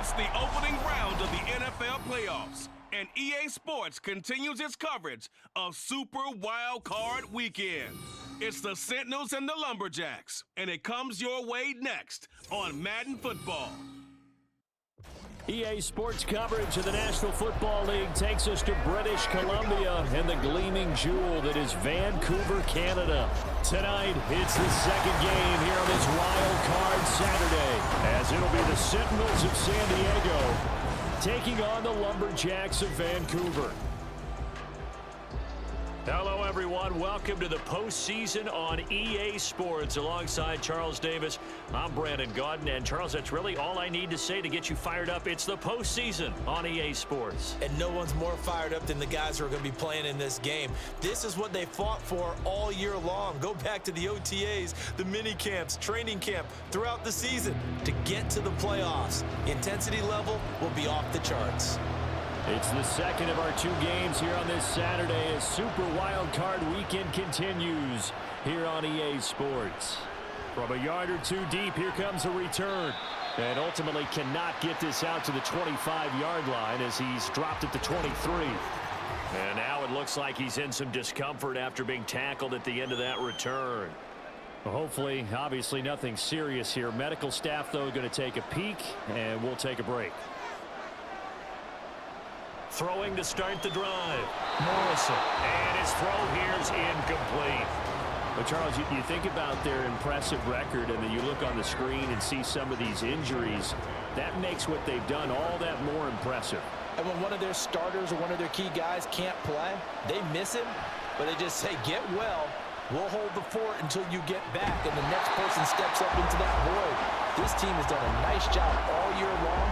It's the opening round of the NFL playoffs, and EA Sports continues its coverage of Super Wild Card Weekend. It's the Sentinels and the Lumberjacks, and it comes your way next on Madden Football. EA Sports coverage of the National Football League takes us to British Columbia and the gleaming jewel that is Vancouver, Canada. Tonight, it's the second game here on this Wild Card Saturday, as it'll be the Sentinels of San Diego taking on the Lumberjacks of Vancouver. Hello, everyone. Welcome to the postseason on EA Sports. Alongside Charles Davis, I'm Brandon Gaudin. And, Charles, that's really all I need to say to get you fired up. It's the postseason on EA Sports. And no one's more fired up than the guys who are going to be playing in this game. This is what they fought for all year long. Go back to the OTAs, the mini camps, training camp, throughout the season to get to the playoffs. Intensity level will be off the charts. It's the second of our two games here on this Saturday as Super Wild Card Weekend continues here on EA Sports. From a yard or two deep, here comes a return. And ultimately cannot get this out to the 25-yard line as he's dropped at the 23. And now it looks like he's in some discomfort after being tackled at the end of that return. Well, hopefully, obviously nothing serious here. Medical staff, though, going to take a peek, and we'll take a break. Throwing to start the drive. Morrison. And his throw here is incomplete. But, Charles, you think about their impressive record, and then you look on the screen and see some of these injuries. That makes what they've done all that more impressive. And when one of their starters or one of their key guys can't play, they miss him, but they just say, get well. We'll hold the fort until you get back, and the next person steps up into that void. This team has done a nice job all year long.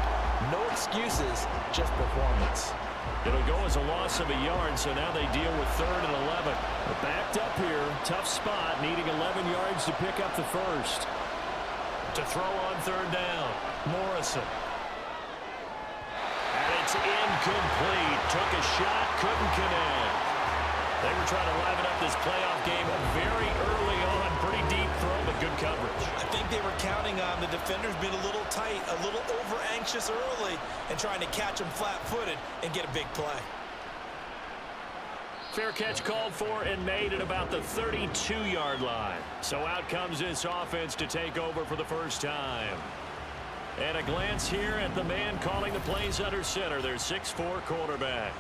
No excuses, just performance. It'll go as a loss of a yard, so now they deal with 3rd and 11. But backed up here, tough spot, needing 11 yards to pick up the first. To throw on 3rd down, Morrison. And it's incomplete. Took a shot, couldn't connect. They were trying to liven up this playoff game very early on. Pretty deep throw, but good coverage. I think they were counting on the defenders being a little tight, a little over-anxious early, and trying to catch them flat-footed and get a big play. Fair catch called for and made at about the 32-yard line. So out comes this offense to take over for the first time. And a glance here at the man calling the plays under center, their 6'4" quarterback.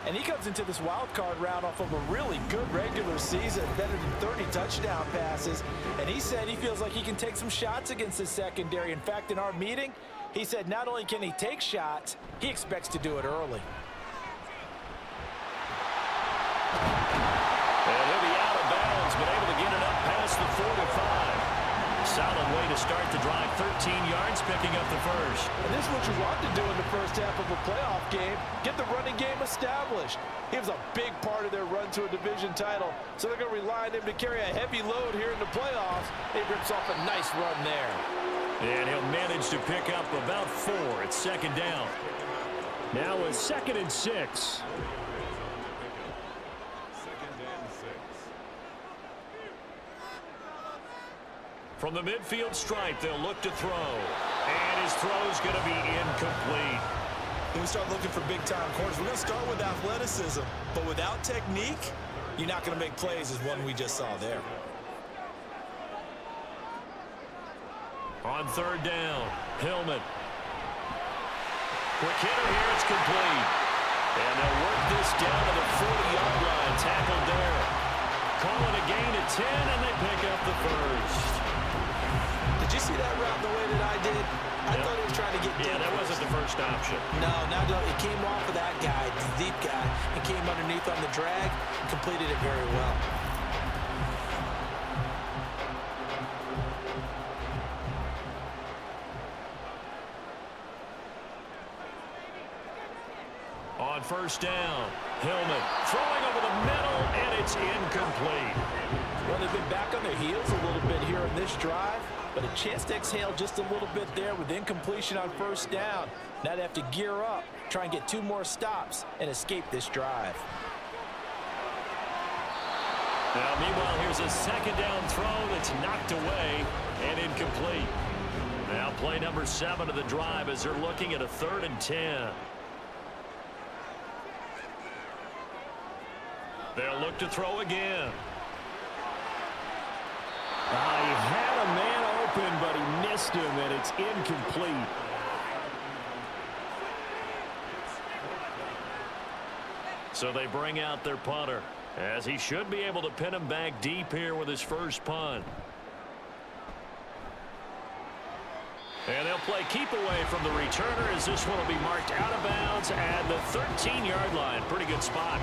And he comes into this wild card round off of a really good regular season, better than 30 touchdown passes. And he said he feels like he can take some shots against his secondary. In fact, in our meeting, he said not only can he take shots, he expects to do it early. And he'll be out of bounds, but able to get it up past the 45. Solid way to start the drive. 13 yards, picking up the first. And this is what you want to do in the first half of a playoff game. Get the running game established. He was a big part of their run to a division title, so they're going to rely on him to carry a heavy load here in the playoffs. He rips off a nice run there. And he'll manage to pick up about 4. It's 2nd down. Now a 2nd and 6. From the midfield stripe, they'll look to throw. And his throw's going to be incomplete. When we start looking for big-time corners, we're going to start with athleticism. But without technique, you're not going to make plays as one we just saw there. On 3rd down, Hillman. Quick hitter here, it's complete. And they'll work this down to the 40-yard line. Tackled there. Calling a gain of 10, and they pick up the first. Did you see that route the way that I did? I thought he was trying to get deep. Yeah, that wasn't the first option. No, it came off of that guy, the deep guy, and came underneath on the drag, completed it very well. On 1st down, Hillman throwing over the middle, and it's incomplete. Well, they've been back on their heels a little bit here in this drive, but a chance to exhale just a little bit there with incompletion on 1st down. Now they have to gear up, try and get 2 more stops, and escape this drive. Now, meanwhile, here's a 2nd down throw that's knocked away and incomplete. Now play number 7 of the drive as they're looking at a 3rd and 10. They'll look to throw again. He had a man open, but he missed him, and it's incomplete. So they bring out their punter, as he should be able to pin him back deep here with his first punt. And they'll play keep away from the returner as this one will be marked out of bounds at the 13-yard line. Pretty good spot.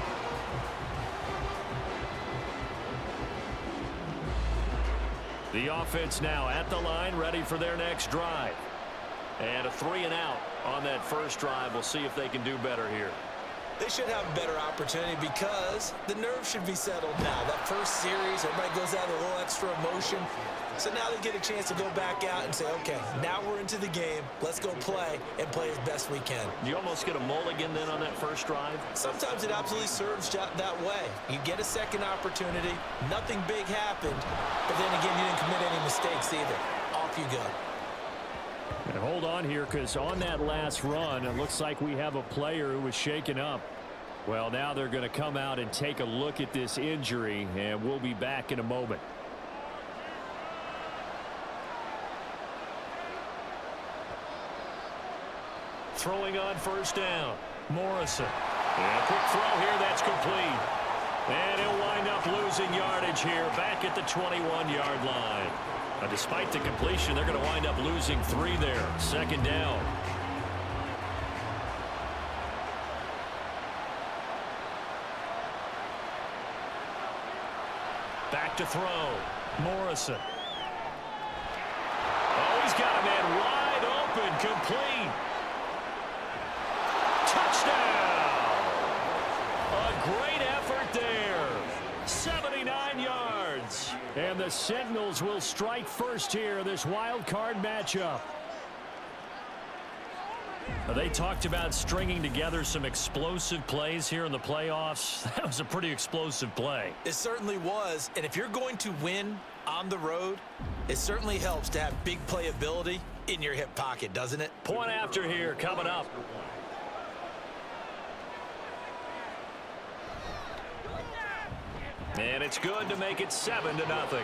The offense now at the line, ready for their next drive. And a 3-and-out on that first drive. We'll see if they can do better here. They should have a better opportunity because the nerves should be settled now. That first series, everybody goes out with a little extra emotion. So now they get a chance to go back out and say, okay, now we're into the game. Let's go play and play as best we can. You almost get a mulligan then on that first drive? Sometimes it absolutely serves that way. You get a second opportunity. Nothing big happened. But then again, you didn't commit any mistakes either. Off you go. And hold on here, because on that last run, it looks like we have a player who was shaken up. Well, now they're going to come out and take a look at this injury, and we'll be back in a moment. Throwing on first down, Morrison. And a quick throw here, that's complete. And he'll wind up losing yardage here, back at the 21-yard line. Despite the completion, they're going to wind up losing 3 there. 2nd down. Back to throw. Morrison. Oh, he's got a man wide open, complete. Touchdown! A great effort there. 79 yards. And the Sentinels will strike first here in this wild card matchup. They talked about stringing together some explosive plays here in the playoffs. That was a pretty explosive play. It certainly was. And if you're going to win on the road, it certainly helps to have big playability in your hip pocket, doesn't it? Point after here coming up. And it's good to make it 7-0.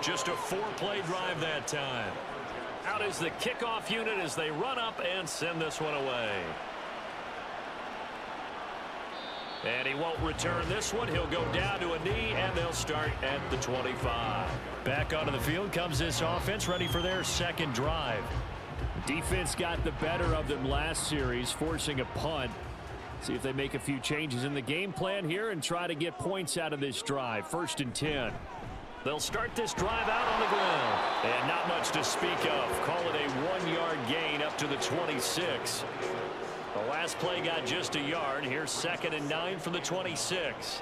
Just a 4-play drive that time. Out is the kickoff unit as they run up and send this one away. And he won't return this one. He'll go down to a knee, and they'll start at the 25. Back onto the field comes this offense, ready for their second drive. Defense got the better of them last series, forcing a punt. See if they make a few changes in the game plan here and try to get points out of this drive. 1st and 10. They'll start this drive out on the ground. And not much to speak of. Call it a 1-yard gain up to the 26. The last play got just a yard. Here's 2nd and 9 from the 26.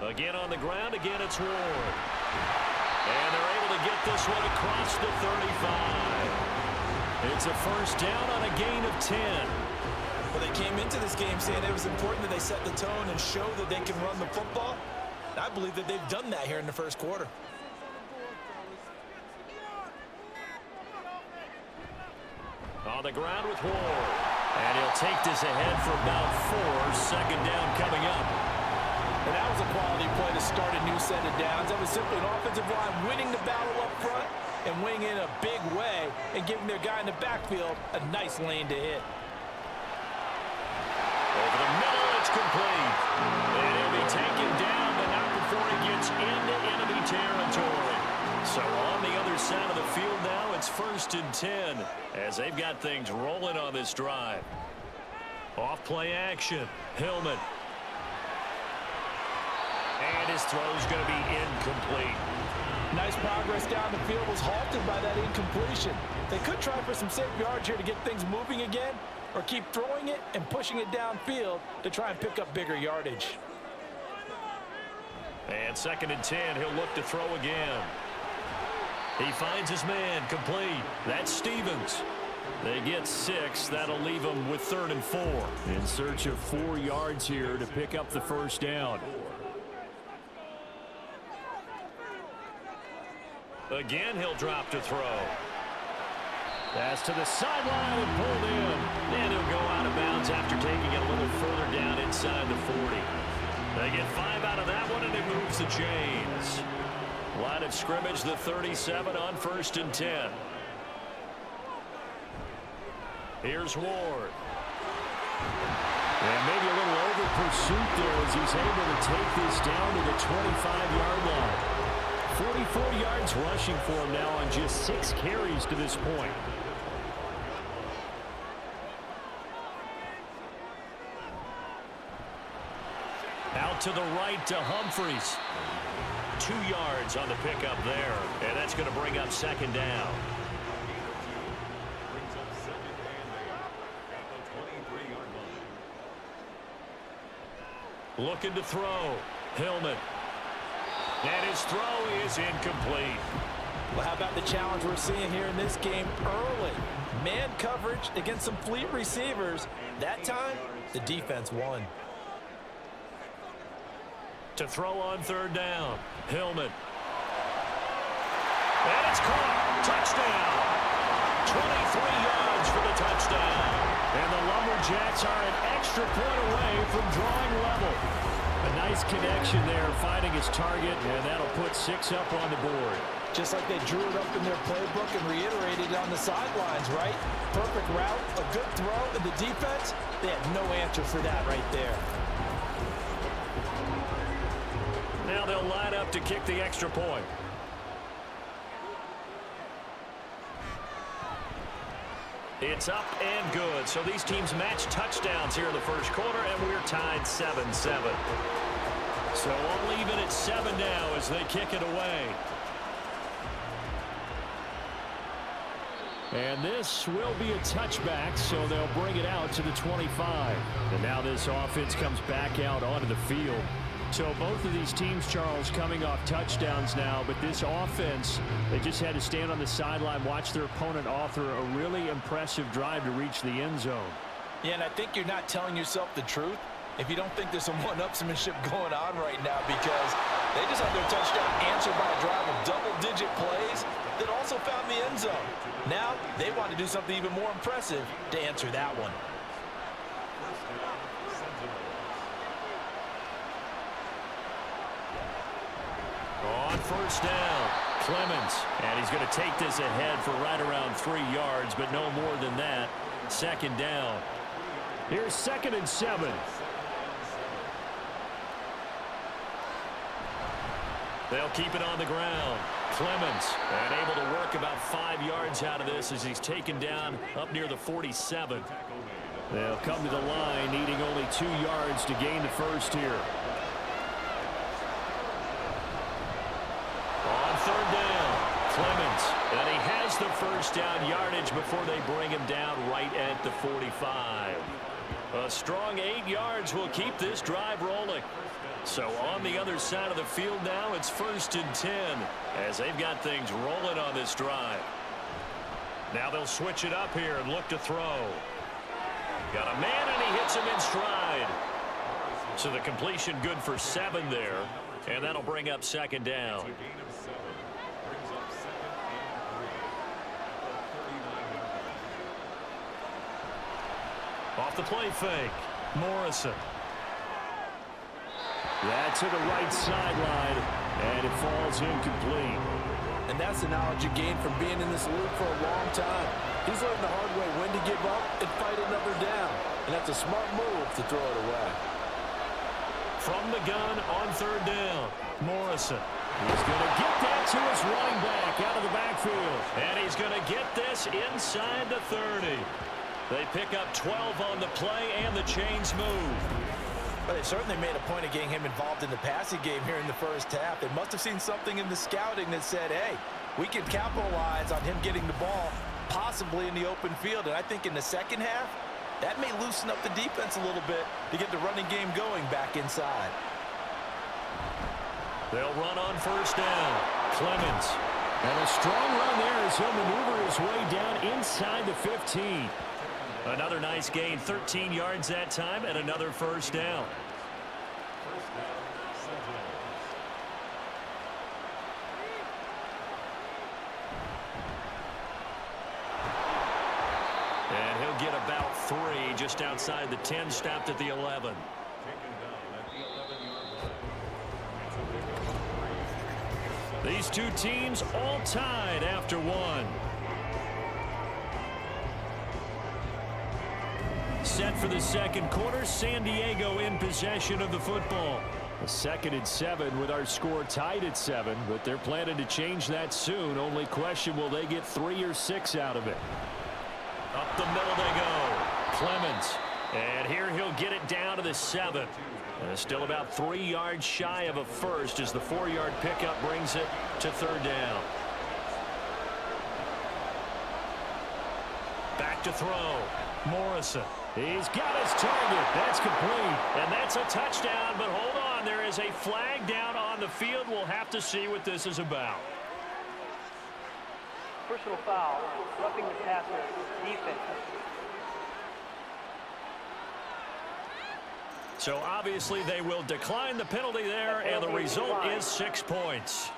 Again on the ground. Again, it's Ward. And they're able to get this one across the 35. It's a first down on a gain of 10. Well, they came into this game saying it was important that they set the tone and show that they can run the football. I believe that they've done that here in the first quarter. On the ground with Ward. And he'll take this ahead for about 4. 2nd down coming up. And that was a quality play to start a new set of downs. That was simply an offensive line winning the battle up front and winning in a big way and giving their guy in the backfield a nice lane to hit. Over the middle, it's complete. And he'll be taken down, but not before he gets into enemy territory. So on the other side of the field now, it's 1st and 10 as they've got things rolling on this drive. Off play action. Hillman. And his throw's going to be incomplete. Nice progress down the field was halted by that incompletion. They could try for some safe yards here to get things moving again, or keep throwing it and pushing it downfield to try and pick up bigger yardage. And 2nd and 10, he'll look to throw again. He finds his man, complete. That's Stevens. They get 6. That'll leave them with 3rd and 4. In search of 4 yards here to pick up the first down. Again, he'll drop to throw. Pass to the sideline and pulled in. And he'll go out of bounds after taking it a little further down inside the 40. They get 5 out of that one, and it moves the chains. Line of scrimmage, the 37 on 1st and 10. Here's Ward. And maybe a little over pursuit there as he's able to take this down to the 25-yard line. 44 yards rushing for him now on just 6 carries to this point. Out to the right to Humphries. 2 yards on the pickup there. And that's going to bring up 2nd down. Looking to throw. Hillman. And his throw is incomplete. Well, how about the challenge we're seeing here in this game early? Man coverage against some fleet receivers. That time, the defense won. To throw on 3rd down. Hillman. And it's caught. Touchdown. 23 yards for the touchdown. And the Lumberjacks are an extra point away from drawing level. A nice connection there, finding his target, and that'll put 6 up on the board. Just like they drew it up in their playbook and reiterated it on the sidelines, right? Perfect route, a good throw, and the defense, they had no answer for that right there. Now they'll line up to kick the extra point. It's up and good. So these teams match touchdowns here in the first quarter, and we're tied 7-7. So all even at 7 now as they kick it away. And this will be a touchback, so they'll bring it out to the 25. And now this offense comes back out onto the field. So both of these teams, Charles, coming off touchdowns now, but this offense, they just had to stand on the sideline, watch their opponent author a really impressive drive to reach the end zone. Yeah, and I think you're not telling yourself the truth if you don't think there's some one-upsmanship going on right now, because they just had their touchdown answered by a drive of double-digit plays that also found the end zone. Now they want to do something even more impressive to answer that one. On 1st down, Clemens. And he's going to take this ahead for right around 3 yards, but no more than that. 2nd down. Here's 2nd and 7. They'll keep it on the ground. Clemens, and able to work about 5 yards out of this as he's taken down up near the 47. They'll come to the line, needing only 2 yards to gain the first here. On 3rd down, Clemens, and he has the first down yardage before they bring him down right at the 45. A strong 8 yards will keep this drive rolling. So on the other side of the field now, it's 1st and 10 as they've got things rolling on this drive. Now they'll switch it up here and look to throw. Got a man, and he hits him in stride. So the completion good for 7 there, and that'll bring up 2nd down. Off the play fake, Morrison. That's to the right sideline, and it falls incomplete. And that's the knowledge you gain from being in this league for a long time. He's learned the hard way when to give up and fight another down. And that's a smart move to throw it away. From the gun on 3rd down, Morrison. He's going to get that to his running back out of the backfield. And he's going to get this inside the 30. They pick up 12 on the play, and the chains move. But they certainly made a point of getting him involved in the passing game here in the first half. They must have seen something in the scouting that said, hey, we can capitalize on him getting the ball, possibly in the open field. And I think in the second half, that may loosen up the defense a little bit to get the running game going back inside. They'll run on 1st down. Clemens. And a strong run there as he'll maneuver his way down inside the 15. Another nice gain, 13 yards that time, and another 1st down. And he'll get about 3 just outside the 10, stopped at the 11. These two teams all tied after 1. Set for the second quarter, San Diego in possession of the football. A 2nd and 7 with our score tied at 7, but they're planning to change that soon. Only question, will they get 3 or 6 out of it? Up the middle they go. Clemens. And here he'll get it down to the 7. Still about 3 yards shy of a first as the 4-yard pickup brings it to 3rd down. Back to throw. Morrison. He's got his target. That's complete. And that's a touchdown, but hold on. There is a flag down on the field. We'll have to see what this is about. Personal foul, roughing the passer, defense. So obviously they will decline the penalty there, and the result is 6 points.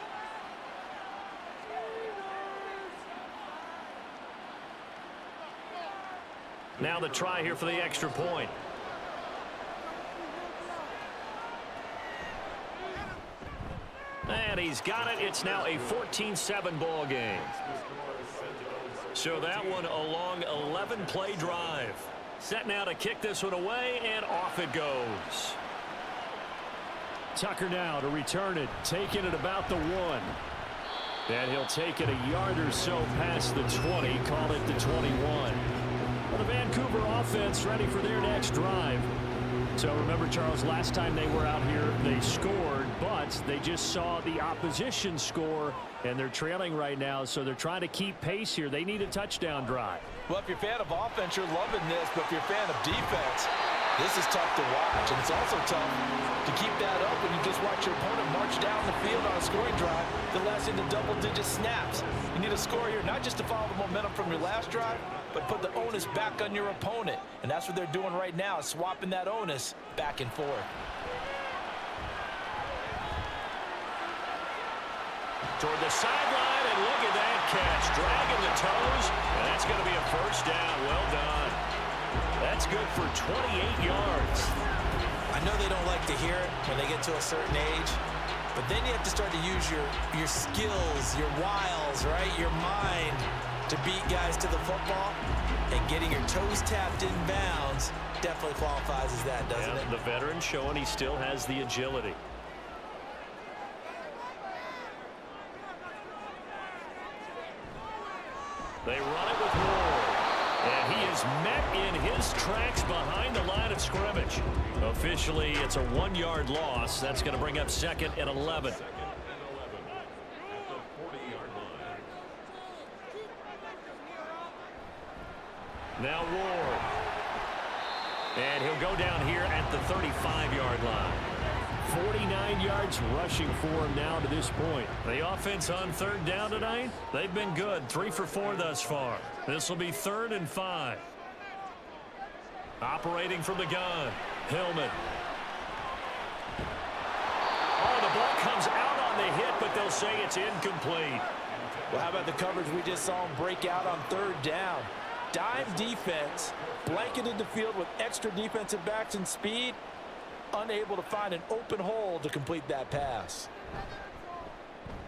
Now the try here for the extra point. And he's got it. It's now a 14-7 ball game. So that one a long 11-play drive. Set now to kick this one away, and off it goes. Tucker now to return it, taking it about the 1. And he'll take it a yard or so past the 20, call it the 21. Well, the Vancouver offense ready for their next drive. So remember, Charles, last time they were out here, they scored, but they just saw the opposition score, and they're trailing right now, so they're trying to keep pace here. They need a touchdown drive. Well, if you're a fan of offense, you're loving this, but if you're a fan of defense, this is tough to watch, and it's also tough to keep that up when you just watch your opponent march down the field on a scoring drive that lasts into double-digit snaps. You need a score here, not just to follow the momentum from your last drive, but put the onus back on your opponent. And that's what they're doing right now, swapping that onus back and forth. Toward the sideline, and look at that catch. Dragging the toes, and that's going to be a first down. Well done. That's good for 28 yards. I know they don't like to hear it when they get to a certain age, but then you have to start to use your skills, your wiles, right? Your mind to beat guys to the football, and getting your toes tapped in bounds definitely qualifies as that, doesn't it? The veteran showing he still has the agility. They run it with Ward, and he is met in his tracks behind the line of scrimmage. Officially, it's a 1-yard loss. That's going to bring up 2nd and 11. Now Ward. And he'll go down here at the 35-yard line. 49 yards rushing for him now to this point. The offense on 3rd down tonight, they've been good. 3 for 4 thus far. This will be 3rd and 5. Operating from the gun, Hillman. Oh, the ball comes out on the hit, but they'll say it's incomplete. Well, how about the coverage we just saw him break out on 3rd down? Dime defense, blanketed the field with extra defensive backs and speed, unable to find an open hole to complete that pass.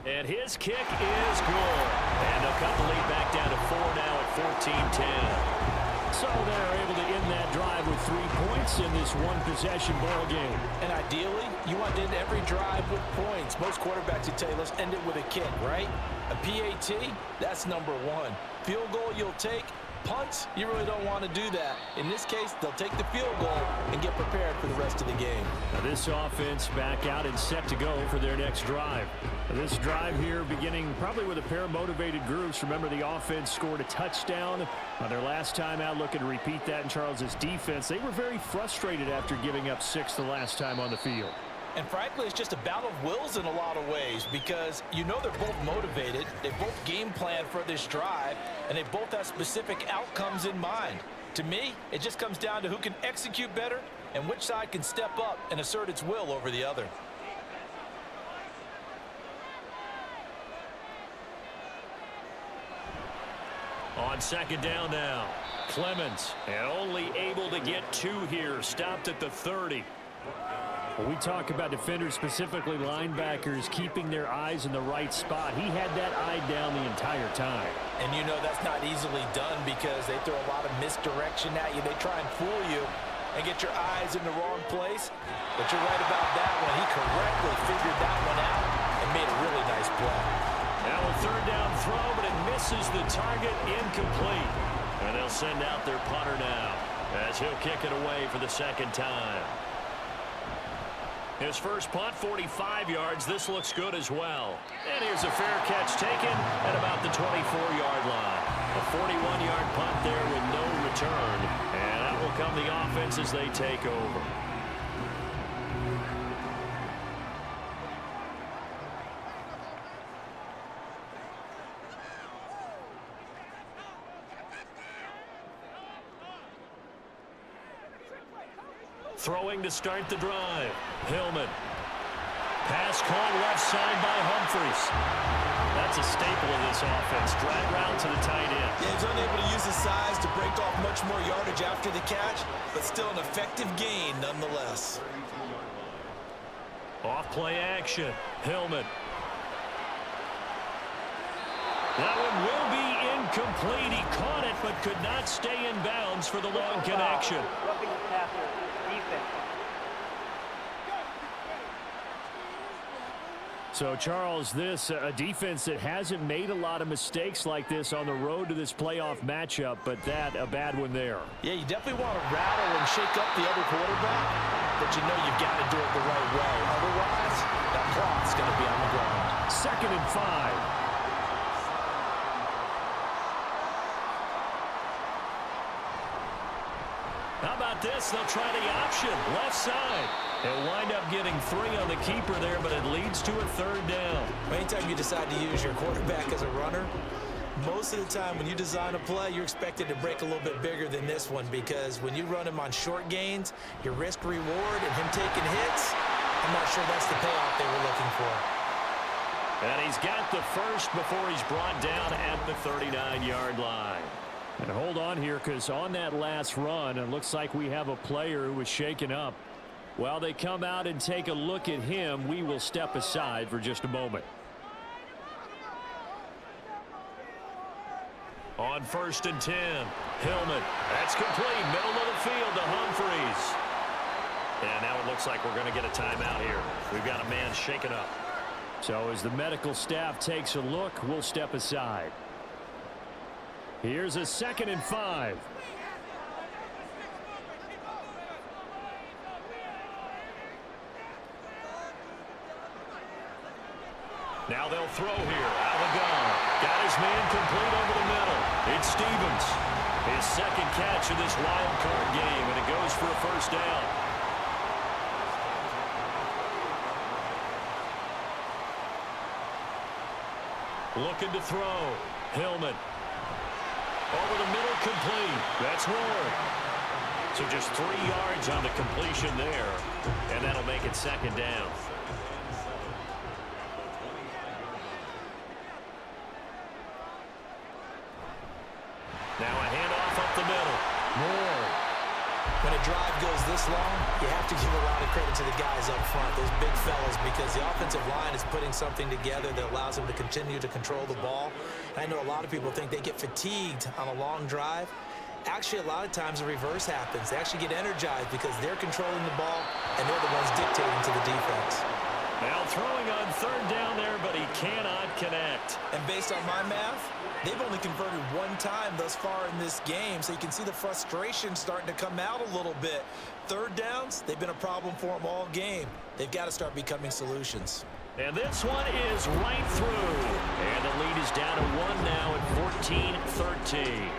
And his kick is good. And they'll cut the lead back down to 4 now at 14-10. So they're able to end that drive with 3 points in this one-possession ball game. And ideally, you want to end every drive with points. Most quarterbacks would tell you, let's end it with a kick, right? A PAT, that's number 1. Field goal you'll take. Punts, you really don't want to do that. In this case, they'll take the field goal and get prepared for the rest of the game. Now this offense back out and set to go for their next drive. This drive here beginning probably with a pair of motivated groups. Remember, the offense scored a touchdown on their last time out. Looking to repeat that in Charles's defense. They were very frustrated after giving up 6 the last time on the field. And frankly, it's just a battle of wills in a lot of ways, because you know they're both motivated, they both game plan for this drive, and they both have specific outcomes in mind. To me, it just comes down to who can execute better and which side can step up and assert its will over the other. On On second down now. Clemens, and only able to get 2 here. Stopped at the 30. When we talk about defenders, specifically linebackers, keeping their eyes in the right spot, he had that eye down the entire time. And you know that's not easily done because they throw a lot of misdirection at you. They try and fool you and get your eyes in the wrong place. But you're right about that one. He correctly figured that one out and made a really nice play. Now a third down throw, but it misses the target, incomplete. And they'll send out their punter now as he'll kick it away for the second time. His first punt, 45 yards. This looks good as well. And here's a fair catch taken at about the 24-yard line. A 41-yard punt there with no return. And that will come the offense as they take over. Throwing to start the drive. Hillman. Pass caught left side by Humphries. That's a staple of this offense. Drag route to the tight end. Yeah, he's unable to use his size to break off much more yardage after the catch, but still an effective gain nonetheless. Off play action. Hillman. That one will be incomplete. He caught it, but could not stay in bounds for the long connection. Roughing the passer, defense. So, Charles, this a defense that hasn't made a lot of mistakes like this on the road to this playoff matchup, but that a bad one there. Yeah, you definitely want to rattle and shake up the other quarterback, but you know you've got to do it the right way. Otherwise, that clock's going to be on the ground. 2nd and 5. How about this? They'll try the option. Left side. They'll wind up getting 3 on the keeper there, but it leads to a 3rd down. Anytime you decide to use your quarterback as a runner, most of the time when you design a play, you're expected to break a little bit bigger than this one because when you run him on short gains, your risk-reward and him taking hits, I'm not sure that's the payoff they were looking for. And he's got the first before he's brought down at the 39-yard line. And hold on here, because on that last run, it looks like we have a player who was shaken up. While they come out and take a look at him, we will step aside for just a moment. On 1st and 10, Hillman. That's complete. Middle of the field to Humphries. And now it looks like we're going to get a timeout here. We've got a man shaken up. So as the medical staff takes a look, we'll step aside. Here's a 2nd and 5. Now they'll throw here. Out of the gun. Got his man complete over the middle. It's Stevens. His 2nd catch of this wild card game, and it goes for a 1st down. Looking to throw. Hillman. Over the middle, complete. That's Ward. So just 3 yards on the completion there, and that'll make it 2nd down. Now a handoff up the middle. Moore. When a drive goes this long, you have to give a lot of credit to the guys up front, those big fellas, because the offensive line is putting something together that allows them to continue to control the ball. And I know a lot of people think they get fatigued on a long drive. Actually, a lot of times the reverse happens. They actually get energized because they're controlling the ball, and they're the ones dictating to the defense. Now throwing on 3rd down there, but he cannot connect. And based on my math, they've only converted 1 time thus far in this game, so you can see the frustration starting to come out a little bit. 3rd downs, they've been a problem for them all game. They've got to start becoming solutions. And this one is right through. And the lead is down to 1 now at 14-13.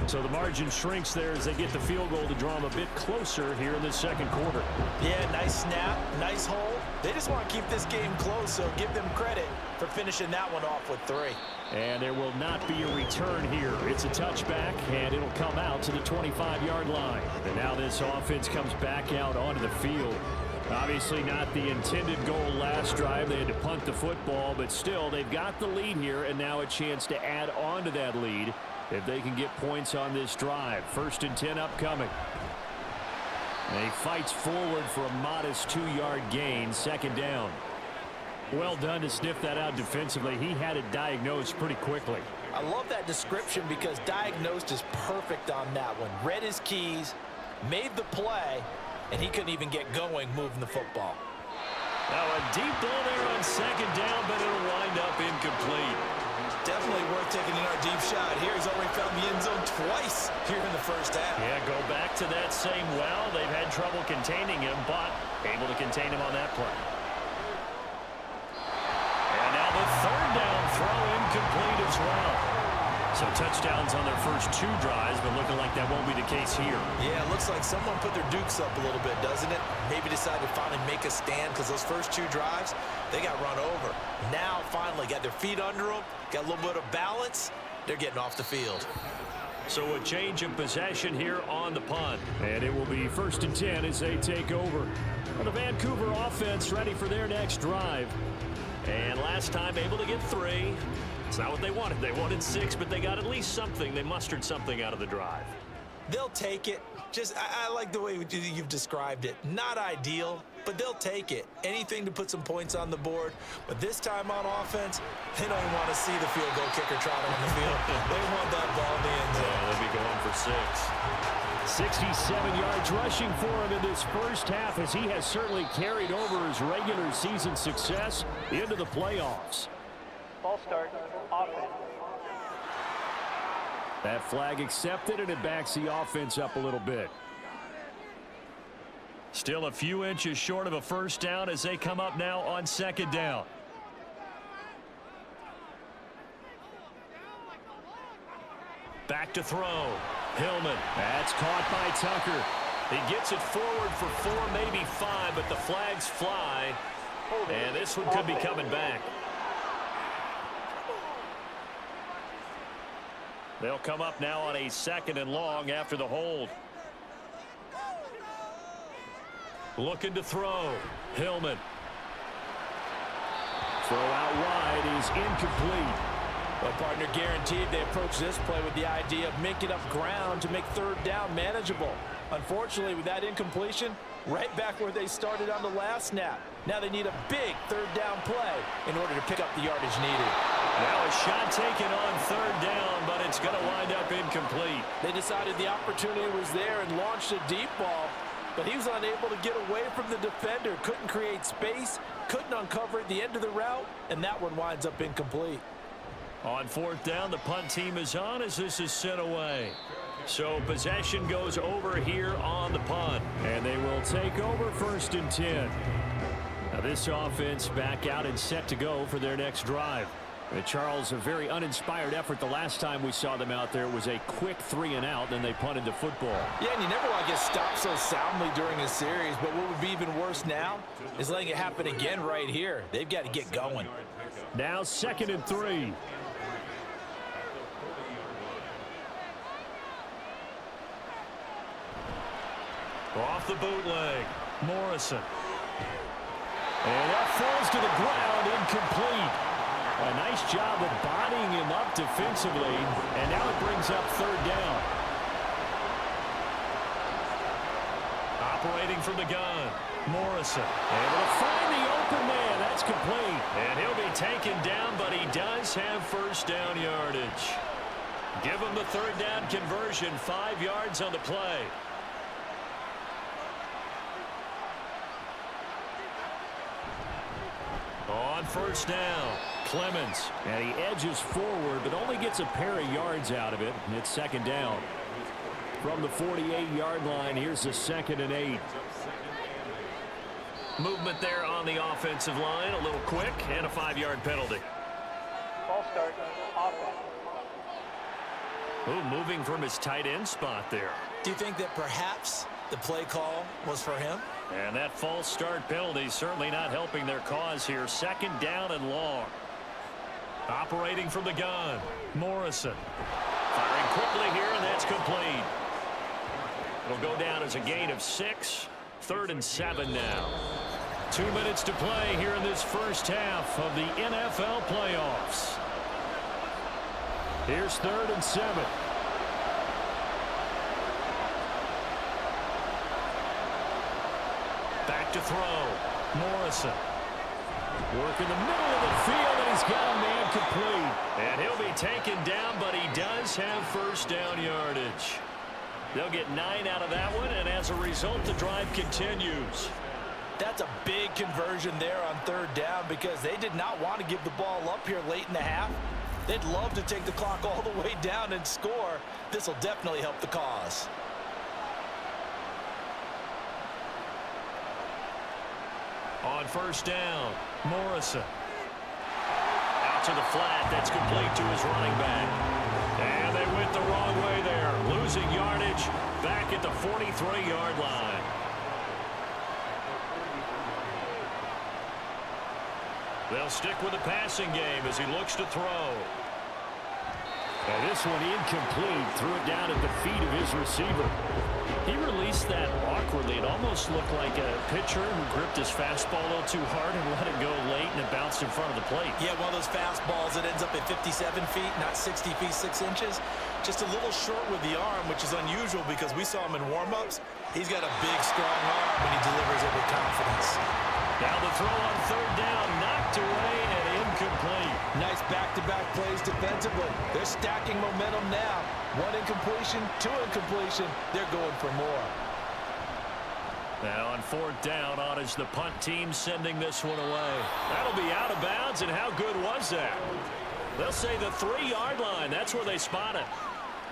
So the margin shrinks there as they get the field goal to draw them a bit closer here in the 2nd quarter. Yeah, nice snap, nice hold. They just want to keep this game close, so give them credit for finishing that one off with 3. And there will not be a return here. It's a touchback, and it'll come out to the 25-yard line. And now this offense comes back out onto the field. Obviously not the intended goal last drive. They had to punt the football, but still they've got the lead here, and now a chance to add on to that lead if they can get points on this drive. 1st and 10 upcoming. And he fights forward for a modest 2-yard gain. 2nd down. Well done to sniff that out defensively. He had it diagnosed pretty quickly. I love that description because diagnosed is perfect on that one. Read his keys, made the play, and he couldn't even get going moving the football. Now a deep ball there on 2nd down, but it'll wind up incomplete. Definitely worth taking another deep shot here. He's already found the end zone twice here in the 1st half. Yeah, go back to that same well. They've had trouble containing him, but able to contain him on that play. And now the 3rd down throw incomplete as well. So touchdowns on their first 2 drives, but looking like that won't be the case here. Yeah, it looks like someone put their dukes up a little bit, doesn't it? Maybe decided to finally make a stand because those first 2 drives, they got run over. Now, finally, got their feet under them, got a little bit of balance. They're getting off the field. So a change of possession here on the punt. And it will be 1st and 10 as they take over. Well, the Vancouver offense ready for their next drive. And last time able to get 3. It's not what they wanted. They wanted 6, but they got at least something. They mustered something out of the drive. They'll take it. I like the way you've described it. Not ideal, but they'll take it. Anything to put some points on the board. But this time on offense, they don't even want to see the field goal kicker trotting on the field. They want that ball in the end zone. Yeah, they'll be going for 6. 67 yards rushing for him in this 1st half as he has certainly carried over his regular season success into the playoffs. Ball start, offense. That flag accepted, and it backs the offense up a little bit. Still a few inches short of a 1st down as they come up now on 2nd down. Back to throw. Hillman. That's caught by Tucker. He gets it forward for 4, maybe 5, but the flags fly. And this one could be coming back. They'll come up now on a 2nd and long after the hold. Looking to throw. Hillman. Throw out wide is incomplete. Well, partner, guaranteed they approach this play with the idea of making up ground to make 3rd down manageable. Unfortunately, with that incompletion, right back where they started on the last snap. Now they need a big 3rd down play in order to pick up the yardage needed. Now a shot taken on 3rd down, but it's going to wind up incomplete. They decided the opportunity was there and launched a deep ball, but he was unable to get away from the defender. Couldn't create space, couldn't uncover at the end of the route, and that one winds up incomplete. On 4th down, the punt team is on as this is sent away. So possession goes over here on the punt. And they will take over 1st and 10. Now this offense back out and set to go for their next drive. Charles, a very uninspired effort the last time we saw them out there. It was a quick 3 and out, then they punted the football. Yeah, and you never want to get stopped so soundly during a series, but what would be even worse now is letting it happen again right here. They've got to get going. Now 2nd and 3. Off the bootleg, Morrison. And that falls to the ground, incomplete. A nice job of bodying him up defensively, and now it brings up 3rd down. Operating from the gun, Morrison. Able to find the open man. That's complete. And he'll be taken down, but he does have 1st down yardage. Give him the 3rd down conversion, 5 yards on the play. On 1st down, Clemens. And he edges forward, but only gets a pair of yards out of it. And it's 2nd down. From the 48-yard line, here's the 2nd and 8. Movement there on the offensive line, a little quick, and a 5-yard penalty. Ball start, offense. Ooh, moving from his tight end spot there. Do you think that perhaps the play call was for him? And that false start penalty certainly not helping their cause here. 2nd down and long. Operating from the gun, Morrison. Firing quickly here, and that's complete. It'll go down as a gain of 6. 3rd and 7 now. 2 minutes to play here in this 1st half of the NFL playoffs. Here's 3rd and 7. Back to throw. Morrison. Work in the middle of the field, and he's got a man complete. And he'll be taken down, but he does have first down yardage. They'll get 9 out of that one, and as a result, the drive continues. That's a big conversion there on 3rd down because they did not want to give the ball up here late in the half. They'd love to take the clock all the way down and score. This will definitely help the cause. On 1st down, Morrison. Out to the flat. That's complete to his running back. And they went the wrong way there. Losing yardage back at the 43-yard line. They'll stick with the passing game as he looks to throw. And this one incomplete. Threw it down at the feet of his receiver. He released that awkwardly. It almost looked like a pitcher who gripped his fastball a little too hard and let it go late, and it bounced in front of the plate. Yeah, one of those fastballs that ends up at 57 feet, not 60 feet, 6 inches. Just a little short with the arm, which is unusual because we saw him in warm-ups. He's got a big, strong arm, and he delivers it with confidence. Now the throw on 3rd down, knocked away and incomplete. Nice back-to-back plays defensively. They're stacking momentum now. 1 incompletion, 2 incompletion. They're going for more. Now on 4th down, on is the punt team sending this one away. That'll be out of bounds, and how good was that? They'll say the 3-yard line. That's where they spot it.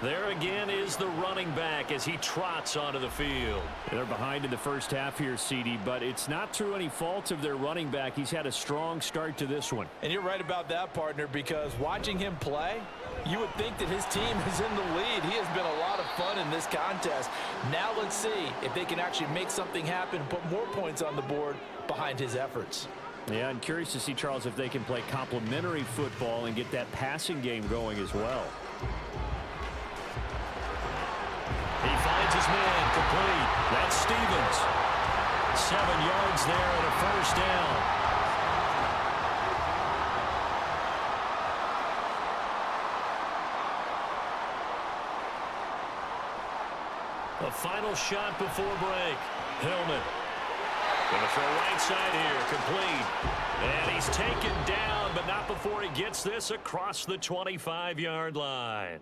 There again is the running back as he trots onto the field. They're behind in the first half here, CD, but it's not through any fault of their running back. He's had a strong start to this one. And you're right about that, partner, because watching him play, you would think that his team is in the lead. He has been a lot of fun in this contest. Now let's see if they can actually make something happen, put more points on the board behind his efforts. Yeah, I'm curious to see, Charles, if they can play complementary football and get that passing game going as well. He finds his man complete. That's Stevens. 7 yards there and a first down. The final shot before break. Hillman. Gonna throw right side here. Complete. And he's taken down, but not before he gets this across the 25-yard line.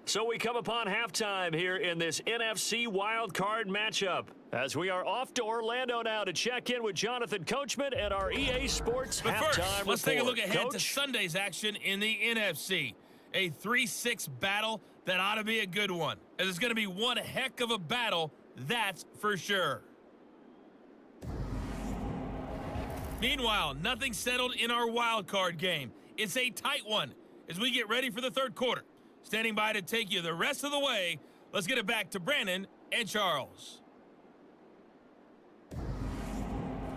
So we come upon halftime here in this NFC wildcard matchup as we are off to Orlando now to check in with Jonathan Coachman at our EA Sports But halftime first, let's take a look ahead Coach? to Sunday's action in the NFC. A 3-6 battle that ought to be a good one. And it's going to be one heck of a battle, that's for sure. Meanwhile, nothing settled in our wild card game. It's a tight one as we get ready for the third quarter. Standing by to take you the rest of the way, let's get it back to Brandon and Charles.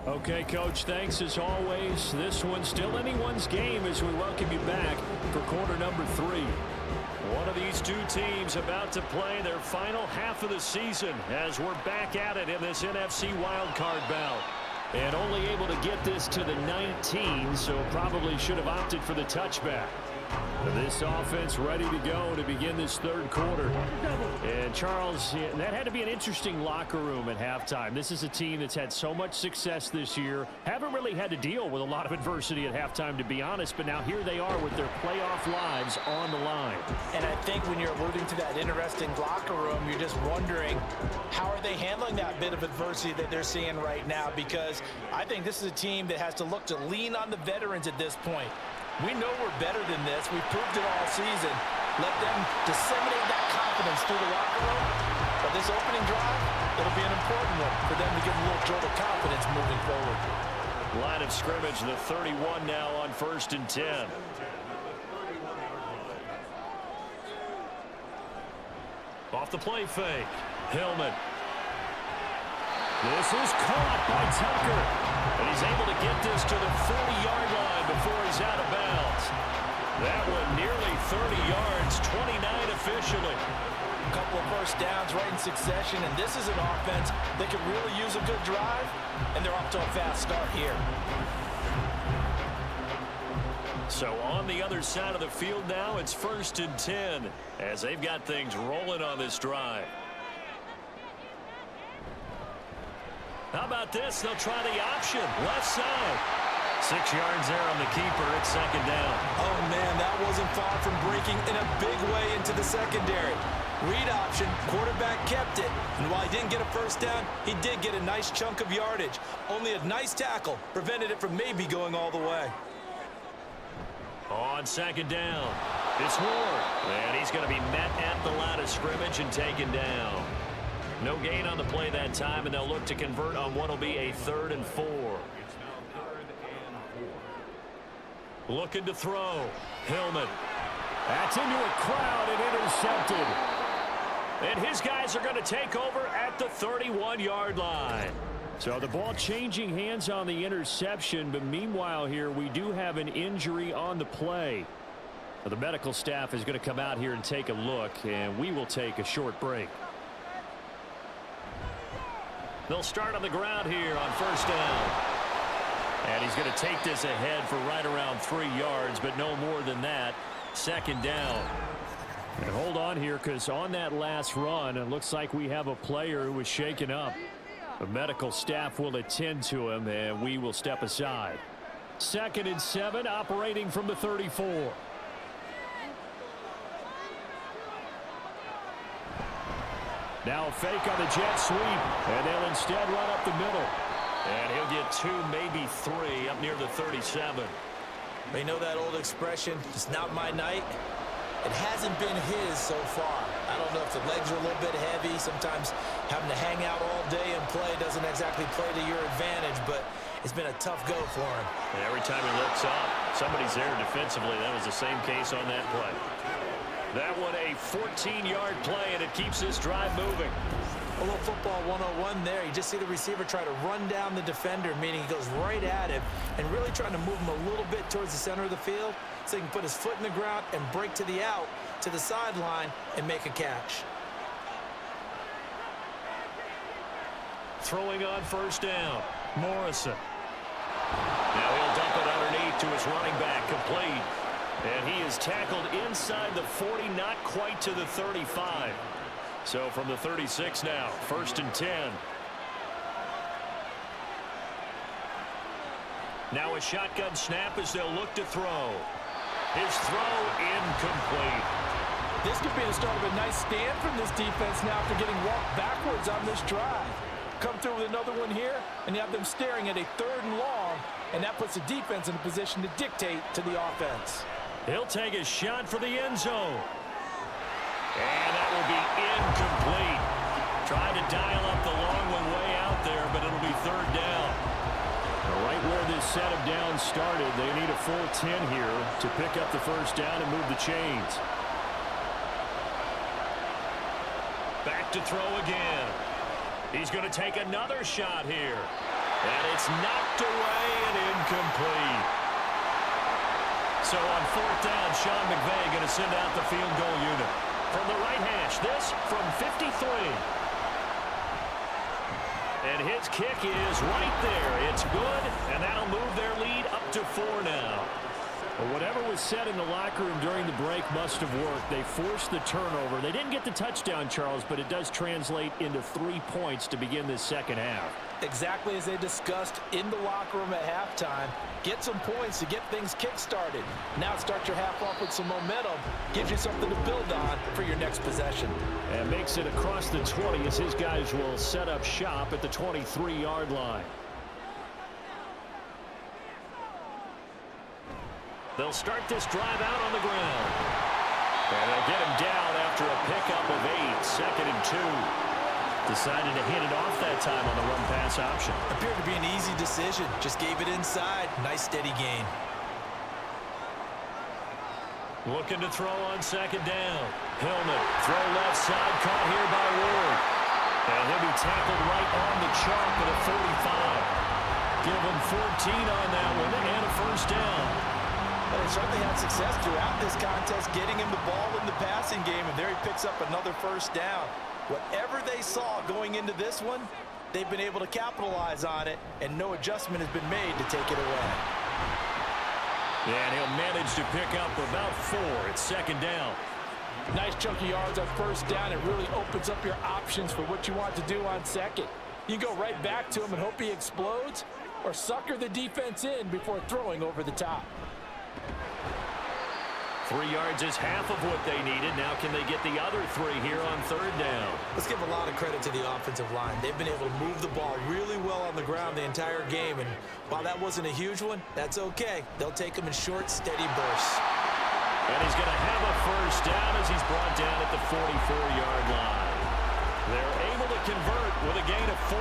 Okay, Coach, thanks as always. This one's still anyone's game as we welcome you back for quarter number 3. One of these two teams about to play their final half of the season as we're back at it in this NFC wildcard bout. And only able to get this to the 19, so probably should have opted for the touchback. This offense ready to go to begin this third quarter. And Charles, that had to be an interesting locker room at halftime. This is a team that's had so much success this year. Haven't really had to deal with a lot of adversity at halftime, to be honest. But now here they are with their playoff lives on the line. And I think when you're alluding to that interesting locker room, you're just wondering how are they handling that bit of adversity that they're seeing right now? Because I think this is a team that has to look to lean on the veterans at this point. We know we're better than this. We've proved it all season. Let them disseminate that confidence through the locker room. But this opening drive, it'll be an important one for them to get a little jolt of confidence moving forward. Line of scrimmage, the 31 now on 1st and 10. Off the play fake. Hillman. This is caught by Tucker. And he's able to get this to the 40-yard line before he's out of bounds. That one nearly 30 yards, 29 officially. A couple of first downs right in succession, and this is an offense that could really use a good drive, and they're off to a fast start here. So on the other side of the field now, it's 1st and 10 as they've got things rolling on this drive. How about this? They'll try the option. Left side. 6 yards there on the keeper. It's 2nd down. Oh, man, that wasn't far from breaking in a big way into the secondary. Read option, quarterback kept it. And while he didn't get a first down, he did get a nice chunk of yardage. Only a nice tackle prevented it from maybe going all the way. On 2nd down, it's Ward. And he's going to be met at the line of scrimmage and taken down. No gain on the play that time, and they'll look to convert on what will be a 3rd and 4. Looking to throw. Hillman. That's into a crowd and intercepted. And his guys are going to take over at the 31-yard line. So the ball changing hands on the interception, but meanwhile here we do have an injury on the play. The medical staff is going to come out here and take a look, and we will take a short break. They'll start on the ground here on 1st down. And he's going to take this ahead for right around 3 yards, but no more than that. 2nd down. And hold on here, because on that last run, it looks like we have a player who was shaken up. The medical staff will attend to him, and we will step aside. 2nd and 7, operating from the 34. Now a fake on the jet sweep, and they'll instead run up the middle. And he'll get 2, maybe 3 up near the 37. They know that old expression, it's not my night. It hasn't been his so far. I don't know if the legs are a little bit heavy. Sometimes having to hang out all day and play doesn't exactly play to your advantage, but it's been a tough go for him. And every time he looks up, somebody's there defensively. That was the same case on that play. That one a 14-yard play, and it keeps this drive moving. A little football 101 there. You just see the receiver try to run down the defender, meaning he goes right at him and really trying to move him a little bit towards the center of the field so he can put his foot in the ground and break to the out, to the sideline, and make a catch. Throwing on 1st down, Morrison. Now he'll dump it underneath to his running back, complete. And he is tackled inside the 40, not quite to the 35. So from the 36 now, 1st and 10. Now a shotgun snap as they'll look to throw. His throw incomplete. This could be the start of a nice stand from this defense now after getting walked backwards on this drive. Come through with another one here, and you have them staring at a 3rd and long, and that puts the defense in a position to dictate to the offense. He'll take a shot for the end zone. And that will be incomplete. Tried to dial up the long one way out there, but it'll be 3rd down. Right where this set of downs started, they need a full 10 here to pick up the 1st down and move the chains. Back to throw again. He's going to take another shot here. And it's knocked away and incomplete. So on 4th down, Sean McVay going to send out the field goal unit. From the right hash, this from 53. And his kick is right there. It's good, and that'll move their lead up to 4 now. Well, whatever was said in the locker room during the break must have worked. They forced the turnover. They didn't get the touchdown, Charles, but it does translate into 3 points to begin this 2nd half. Exactly as they discussed in the locker room at halftime. Get some points to get things kick-started. Now start your half off with some momentum. Gives you something to build on for your next possession. And makes it across the 20 as his guys will set up shop at the 23-yard line. They'll start this drive out on the ground. And they'll get him down after a pickup of 8, 2nd and 2. Decided to hand it off that time on the run-pass option. Appeared to be an easy decision. Just gave it inside. Nice steady gain. Looking to throw on 2nd down. Hillman, throw left side, caught here by Ward. And he'll be tackled right on the chalk at a 45. Give him 14 on that one and a 1st down. Well, they certainly had success throughout this contest, getting him the ball in the passing game, and there he picks up another 1st down. Whatever they saw going into this one, they've been able to capitalize on it, and no adjustment has been made to take it away. And he'll manage to pick up about 4. It's second down. Nice chunky yards on first down. It really opens up your options for what you want to do on second. You go right back to him and hope he explodes, or sucker the defense in before throwing over the top. 3 yards is half of what they needed. Now can they get the other 3 here on third down? Let's give a lot of credit to the offensive line. They've been able to move the ball really well on the ground the entire game, and while that wasn't a huge one, that's okay. They'll take them in short, steady bursts. And he's going to have a first down as he's brought down at the 44-yard line. They're able to convert with a gain of 4.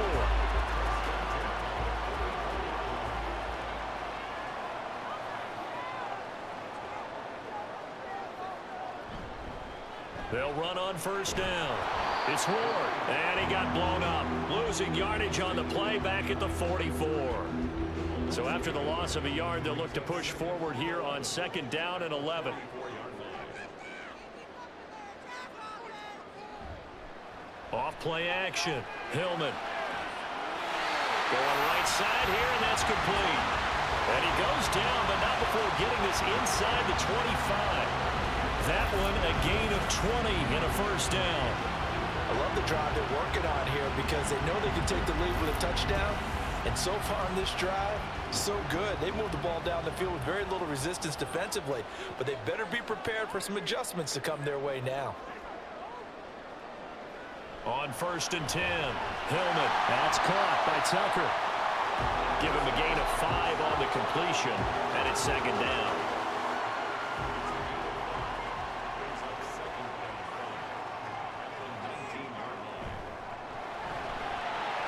They'll run on first down. It's Ward, and he got blown up. Losing yardage on the play back at the 44. So after the loss of a yard, they'll look to push forward here on second down and 11. Off play action. Hillman. Going right side here, and that's complete. And he goes down, but not before getting this inside the 25. That one a gain of 20 and a first down. I love the drive they're working on here because they know they can take the lead with a touchdown. And so far on this drive, so good. They moved the ball down the field with very little resistance defensively, but they better be prepared for some adjustments to come their way now. On first and 10, Hillman. That's caught by Tucker. Give him a gain of 5 on the completion, and it's second down.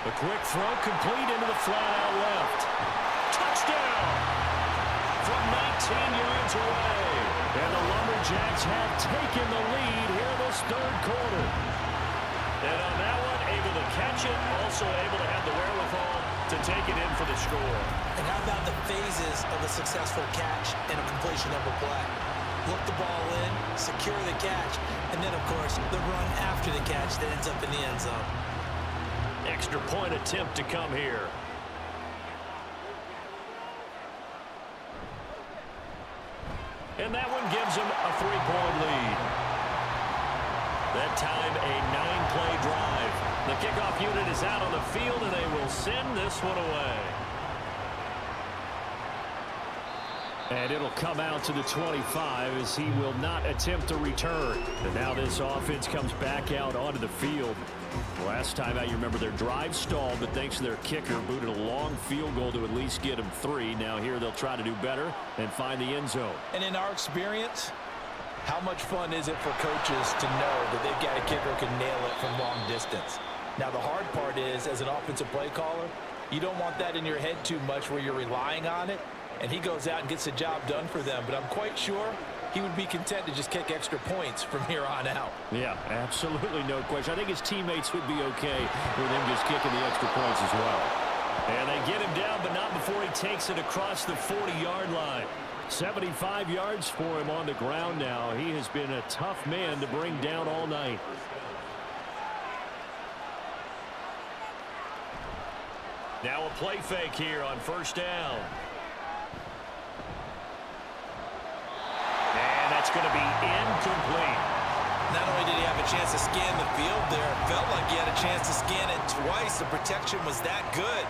A quick throw complete into the flat out left. Touchdown! From 19 yards away. And the Lumberjacks have taken the lead here this third quarter. And on that one, able to catch it, also able to have the wherewithal to take it in for the score. And how about the phases of a successful catch and a completion of a play? Look the ball in, secure the catch, and then, of course, the run after the catch that ends up in the end zone. Extra point attempt to come here. And that one gives them a 3-point lead. That time a 9-play drive. The kickoff unit is out on the field, and they will send this one away. And it'll come out to the 25 as he will not attempt to return. And now this offense comes back out onto the field. Last time out, you remember their drive stalled, but thanks to their kicker, booted a long field goal to at least get them 3. Now here they'll try to do better and find the end zone. And in our experience, how much fun is it for coaches to know that they've got a kicker who can nail it from long distance? Now the hard part is, as an offensive play caller, you don't want that in your head too much where you're relying on it. And he goes out and gets the job done for them. But I'm quite sure he would be content to just kick extra points from here on out. Yeah, absolutely no question. I think his teammates would be okay with him just kicking the extra points as well. And they get him down, but not before he takes it across the 40-yard line. 75 yards for him on the ground now. He has been a tough man to bring down all night. Now a play fake here on first down. And that's going to be incomplete. Not only did he have a chance to scan the field there, it felt like he had a chance to scan it twice. The protection was that good.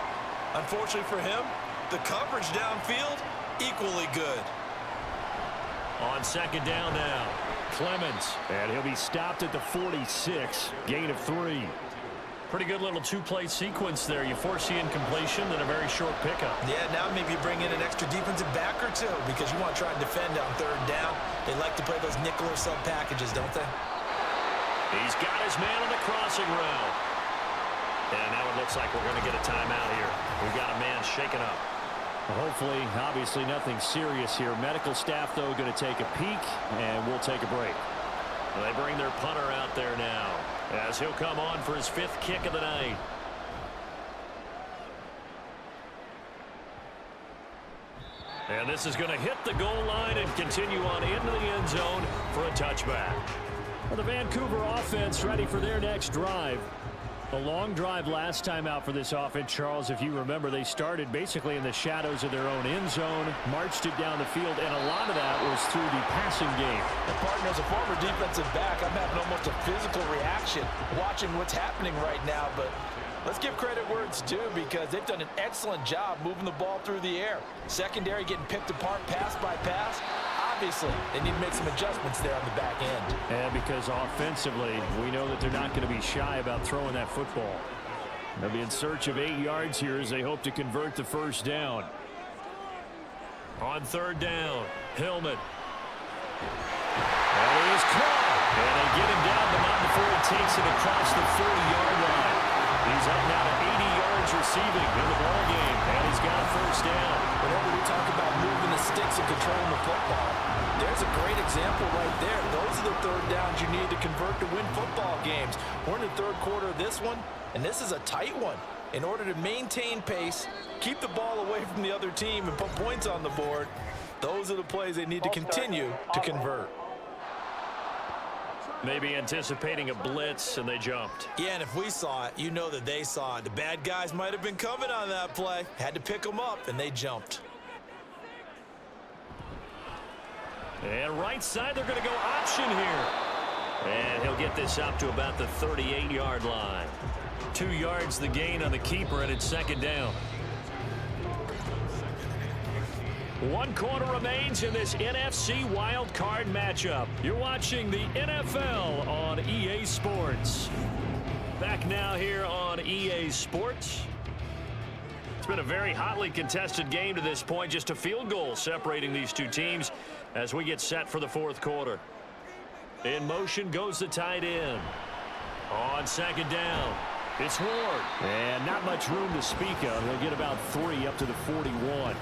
Unfortunately for him, the coverage downfield, equally good. On second down now, Clemens. And he'll be stopped at the 46, gain of 3. Pretty good little two-play sequence there. You force the incompletion, then a very short pickup. Yeah, now maybe you bring in an extra defensive back or two because you want to try and defend on third down. They like to play those nickel or sub packages, don't they? He's got his man on the crossing route. And now it looks like we're going to get a timeout here. We've got a man shaken up. Hopefully, obviously nothing serious here. Medical staff, though, going to take a peek, and we'll take a break. They bring their punter out there now as he'll come on for his 5th kick of the night. And this is going to hit the goal line and continue on into the end zone for a touchback. Well, the Vancouver offense ready for their next drive. A long drive last time out for this offense, Charles. If you remember, they started basically in the shadows of their own end zone, marched it down the field, and a lot of that was through the passing game. And partner, as a former defensive back, I'm having almost a physical reaction watching what's happening right now. But let's give credit where it's due, because they've done an excellent job moving the ball through the air. Secondary getting picked apart pass by pass. Obviously, they need to make some adjustments there on the back end. And because offensively, we know that they're not going to be shy about throwing that football. They'll be in search of 8 yards here as they hope to convert the first down. On third down, Hillman. That is caught. And they get him down the mountain before he takes it across the 40-yard line. He's up now to 80 yards receiving in the ball game, and he's got a first down. Whenever we talk about moving the sticks and controlling the football, there's a great example right there. Those are the third downs you need to convert to win football games. We're in the third quarter of this one, and this is a tight one. In order to maintain pace, keep the ball away from the other team, and put points on the board, those are the plays they need to continue to convert. Maybe anticipating a blitz, and they jumped. Yeah, and if we saw it, you know that they saw it. The bad guys might have been coming on that play. Had to pick them up, and they jumped. And right side, they're going to go option here. And he'll get this up to about the 38-yard line. 2 yards the gain on the keeper, and it's second down. 1 quarter remains in this NFC wild card matchup. You're watching the NFL on EA Sports. Back now here on EA Sports. It's been a very hotly contested game to this point. Just a field goal separating these two teams as we get set for the fourth quarter. In motion goes the tight end. On second down, it's Ward. And not much room to speak of. He'll get about 3 up to the 41.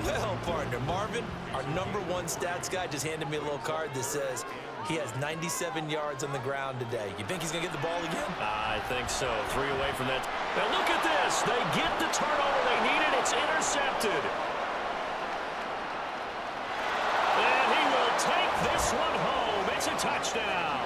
Well, partner, Marvin, our #1 stats guy, just handed me a little card that says he has 97 yards on the ground today. You think he's going to get the ball again? I think so. 3 away from that. Now look at this. They get the turnover they needed. It's intercepted. And he will take this one home. It's a touchdown.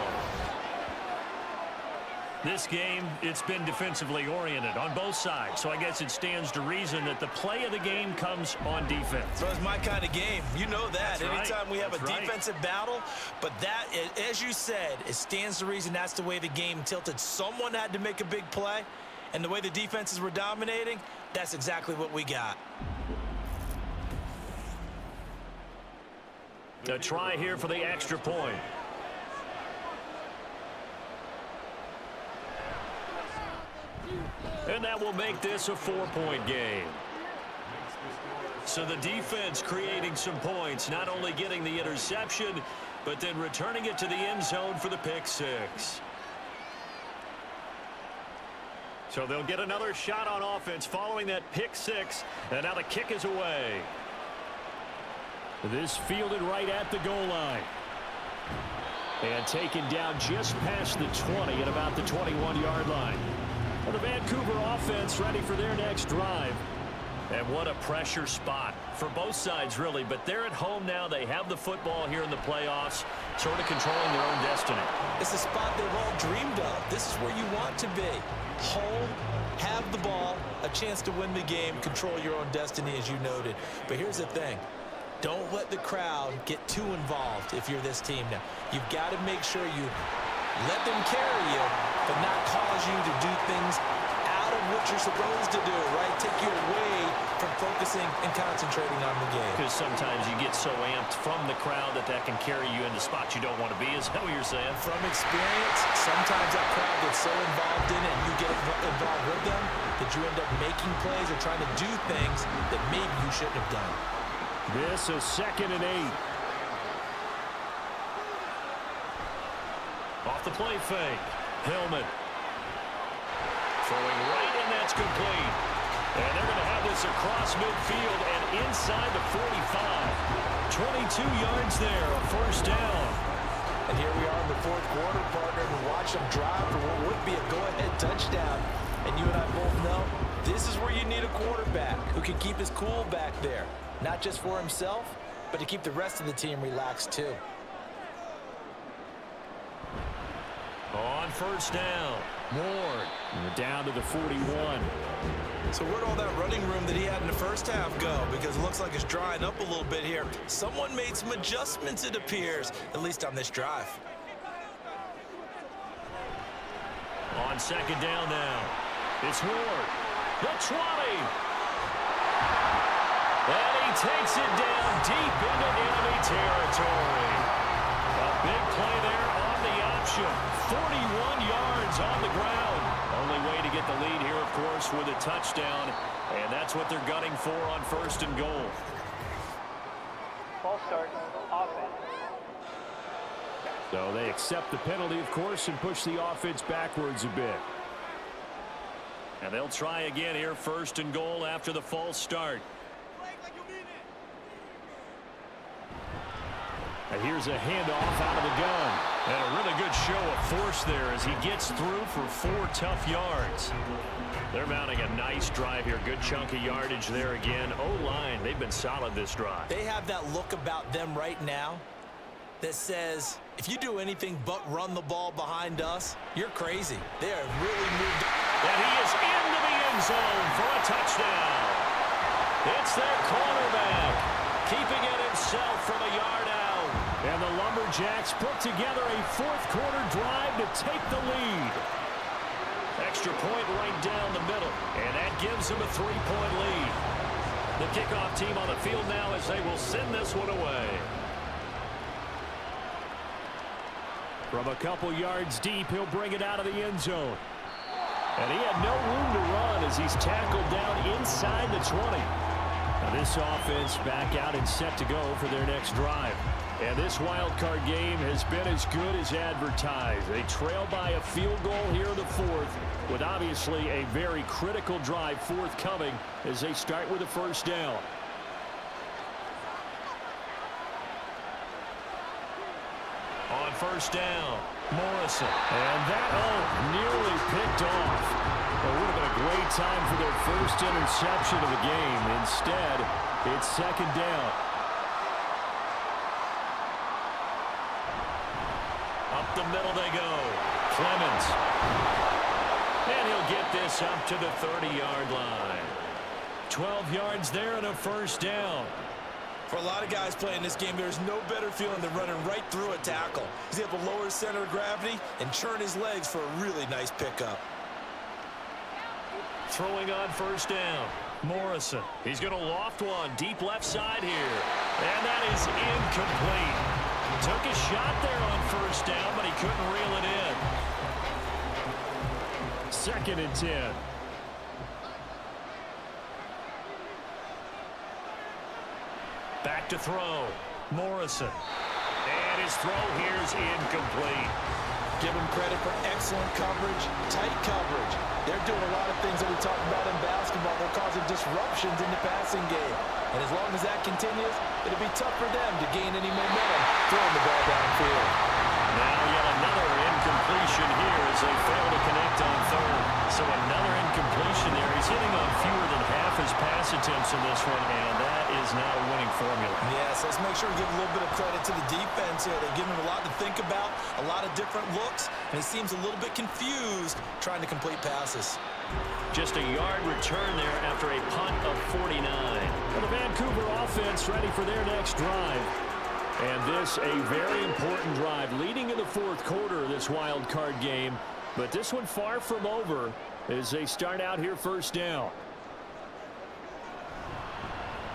This game, it's been defensively oriented on both sides, so I guess it stands to reason that the play of the game comes on defense. So it's my kind of game. You know that. That's Anytime we have That's a defensive battle, but that, as you said, it stands to reason that's the way the game tilted. Someone had to make a big play, and the way the defenses were dominating, that's exactly what we got. A try here for the extra point. And that will make this a 4-point game. So the defense creating some points, not only getting the interception, but then returning it to the end zone for the pick six. So they'll get another shot on offense following that pick six, and now the kick is away. This fielded right at the goal line. And taken down just past the 20 at about the 21-yard line. Well, the Vancouver offense ready for their next drive. And what a pressure spot for both sides, really. But they're at home now. They have the football here in the playoffs, sort of controlling their own destiny. It's a spot they've all dreamed of. This is where you want to be. Home, have the ball, a chance to win the game, control your own destiny, as you noted. But here's the thing. Don't let the crowd get too involved if you're this team now. You've got to make sure you let them carry you, but not cause you to do things out of what you're supposed to do, right? Take you away from focusing and concentrating on the game. Because sometimes you get so amped from the crowd that can carry you into spots you don't want to be. Is that what you're saying? From experience, sometimes that crowd gets so involved in it and you get involved with them that you end up making plays or trying to do things that maybe you shouldn't have done. This is 2nd and 8. Off the play fake. Hillman. Throwing right, and that's complete. And they're going to have this across midfield and inside the 45. 22 yards there, a first down. And here we are in the fourth quarter, partner, and watch them drive for what would be a go-ahead touchdown. And you and I both know this is where you need a quarterback who can keep his cool back there. Not just for himself, but to keep the rest of the team relaxed too. On first down, Moore down to the 41. So where'd all that running room that he had in the first half go? Because it looks like it's drying up a little bit here. Someone made some adjustments, it appears, at least on this drive. On second down now, it's Ward. The 20. And he takes it down deep into enemy territory. A big play there on the option. 41 yards on the ground. Only way to get the lead here, of course, with a touchdown. And that's what they're gunning for on first and goal. False start, offense. So they accept the penalty, of course, and push the offense backwards a bit. And they'll try again here, first and goal after the false start. And here's a handoff out of the gun. And a really good show of force there as he gets through for 4 tough yards. They're mounting a nice drive here. Good chunk of yardage there again. O-line, they've been solid this drive. They have that look about them right now that says, if you do anything but run the ball behind us, you're crazy. They are really moved. And he is into the end zone for a touchdown. It's their cornerback, keeping it himself from a yard out. And the Lumberjacks put together a fourth-quarter drive to take the lead. Extra point right down the middle, and that gives them a 3-point lead. The kickoff team on the field now as they will send this one away. From a couple yards deep, he'll bring it out of the end zone. And he had no room to run as he's tackled down inside the 20. Now this offense back out and set to go for their next drive. And this wild card game has been as good as advertised. They trail by a field goal here in the fourth, with obviously a very critical drive forthcoming as they start with a first down. On first down, Morrison. And that, nearly picked off. It would have been a great time for their first interception of the game. Instead, it's second down. Up the middle they go. Clemens. And he'll get this up to the 30-yard line. 12 yards there and a first down. For a lot of guys playing this game, there's no better feeling than running right through a tackle. He's able to lower his center of gravity and churn his legs for a really nice pickup. Throwing on first down, Morrison. He's going to loft one deep left side here. And that is incomplete. Took a shot there on first down, but he couldn't reel it in. Second and 10. Back to throw. Morrison. And his throw here is incomplete. Give him credit for excellent coverage, tight coverage. They're doing a lot of things that we talked about in basketball. They're causing disruptions in the passing game. And as long as that continues, it'll be tough for them to gain any momentum throwing the ball downfield. Now yet another incompletion here as they fail to connect on third. So another incompletion there. He's hitting on fewer than half his pass attempts in this one, and that is not a winning formula. Yes, let's make sure we give a little bit of credit to the defense here. They're giving him a lot to think about, a lot of different looks, and he seems a little bit confused trying to complete passes. Just a yard return there after a punt of 49. Well, the Vancouver offense ready for their next drive. And this a very important drive leading in the fourth quarter of this wild card game. But this one far from over as they start out here first down.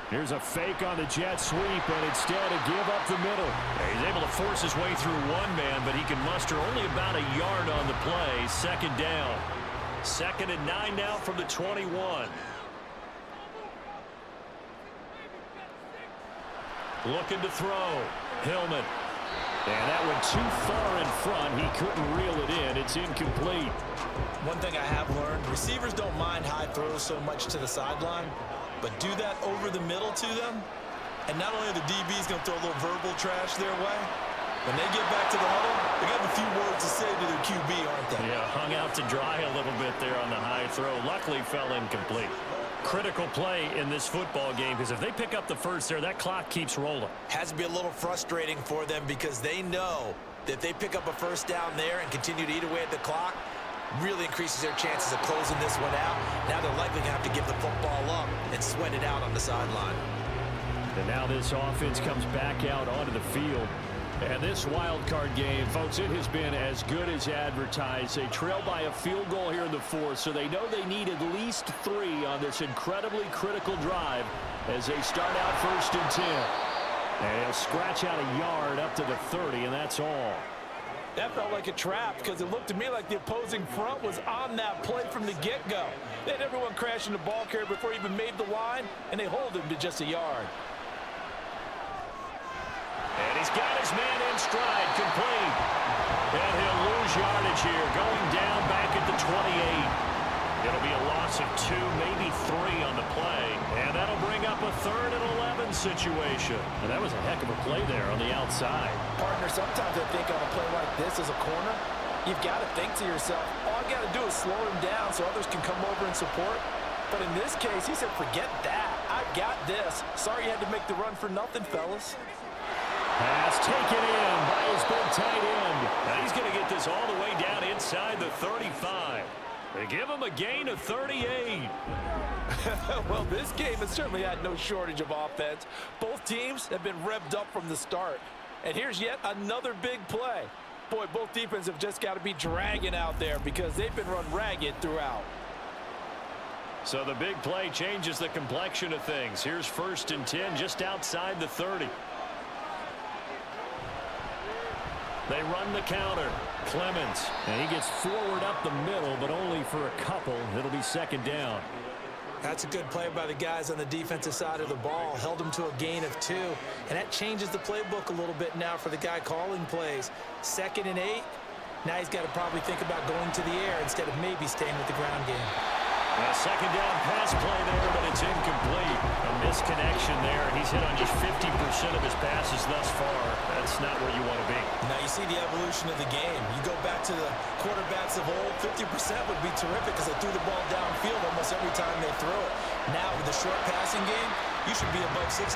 Here's a fake on the jet sweep, and instead a give up the middle. He's able to force his way through one man, but he can muster only about a yard on the play. Second down. Second and 9 now from the 21. Looking to throw. Hillman. And that went too far in front. He couldn't reel it in. It's incomplete. One thing I have learned, receivers don't mind high throws so much to the sideline, but do that over the middle to them, and not only are the DBs going to throw a little verbal trash their way, when they get back to the huddle, they got a few words to say to their QB, aren't they? Yeah, hung out to dry a little bit there on the high throw. Luckily fell incomplete. Critical play in this football game, because if they pick up the first there, that clock keeps rolling. Has to be a little frustrating for them because they know that if they pick up a first down there and continue to eat away at the clock, really increases their chances of closing this one out. Now they're likely going to have to give the football up and sweat it out on the sideline. And now this offense comes back out onto the field. And this wild card game, folks, it has been as good as advertised. They trail by a field goal here in the fourth, so they know they need at least 3 on this incredibly critical drive as they start out 1st and 10. And he'll scratch out a yard up to the 30, and that's all. That felt like a trap because it looked to me like the opposing front was on that play from the get-go. They had everyone crashing the ball carrier before he even made the line, and they hold him to just a yard. And he's got his man in stride, complete. And he'll lose yardage here, going down back at the 28. It'll be a loss of 2, maybe 3 on the play. And that'll bring up a 3rd and 11 situation. And that was a heck of a play there on the outside. Partner, sometimes I think on a play like this as a corner, you've got to think to yourself, all I got to do is slow him down so others can come over and support. But in this case, he said, forget that. I got this. Sorry you had to make the run for nothing, fellas. Pass taken in by his big tight end. Now he's going to get this all the way down inside the 35. They give him a gain of 38. Well, this game has certainly had no shortage of offense. Both teams have been revved up from the start. And here's yet another big play. Boy, both defenses have just got to be dragging out there because they've been run ragged throughout. So the big play changes the complexion of things. Here's 1st and 10 just outside the 30. They run the counter. Clemens. And he gets forward up the middle, but only for a couple. It'll be 2nd down. That's a good play by the guys on the defensive side of the ball. Held them to a gain of 2. And that changes the playbook a little bit now for the guy calling plays. 2nd and 8. Now he's got to probably think about going to the air instead of maybe staying with the ground game. A 2nd down pass play there, but it's incomplete. A misconnection there. He's hit on just 50% of his passes thus far. That's not where you want to be. Now you see the evolution of the game. You go back to the quarterbacks of old, 50% would be terrific because they threw the ball downfield almost every time they throw it. Now with the short passing game, you should be above 60%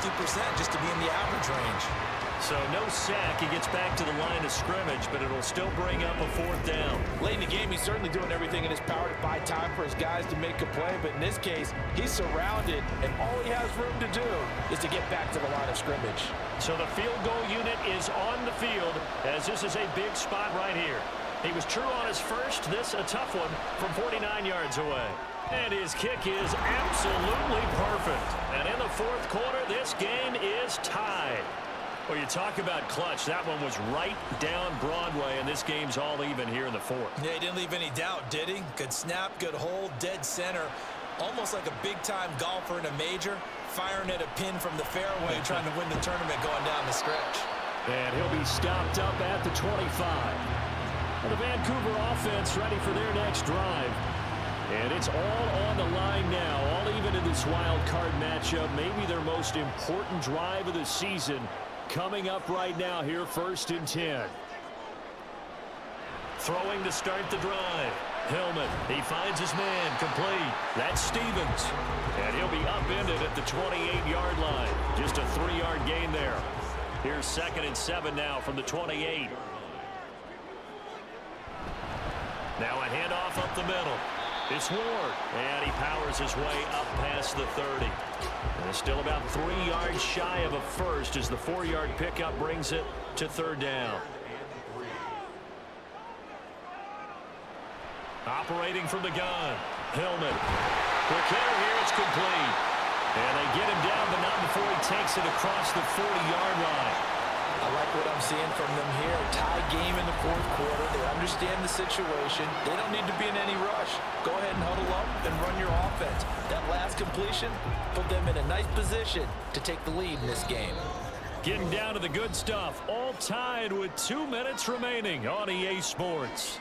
just to be in the average range. So no sack. He gets back to the line of scrimmage, but it'll still bring up a 4th down. Late in the game, he's certainly doing everything in his power to buy time for his guys to make a play, but in this case, he's surrounded, and all he has room to do is to get back to the line of scrimmage. So the field goal unit is on the field, as this is a big spot right here. He was true on his first. This a tough one from 49 yards away. And his kick is absolutely perfect. And in the 4th quarter, this game is tied. Well, you talk about clutch. That one was right down Broadway, and this game's all even here in the 4th. Yeah, he didn't leave any doubt, did he? Good snap, good hold, dead center. Almost like a big-time golfer in a major, firing at a pin from the fairway, trying to win the tournament going down the stretch. And he'll be stopped up at the 25. Well, the Vancouver offense ready for their next drive. And it's all on the line now, all even in this wild card matchup. Maybe their most important drive of the season coming up right now here, 1st and 10. Throwing to start the drive. Hillman, he finds his man, complete. That's Stevens. And he'll be upended at the 28-yard line. Just a 3-yard gain there. Here's 2nd and 7 now from the 28. Now a handoff up the middle. It's Ward, and he powers his way up past the 30. And it's still about 3 yards shy of a first as the 4-yard pickup brings it to 3rd down. Operating from the gun, Hillman. Quick hitter here, it's complete. And they get him down, but not before he takes it across the 40-yard line. I like what I'm seeing from them here. Tie game in the 4th quarter. They understand the situation. They don't need to be in any rush. Go ahead and huddle up and run your offense. That last completion put them in a nice position to take the lead in this game. Getting down to the good stuff. All tied with 2 minutes remaining on EA Sports.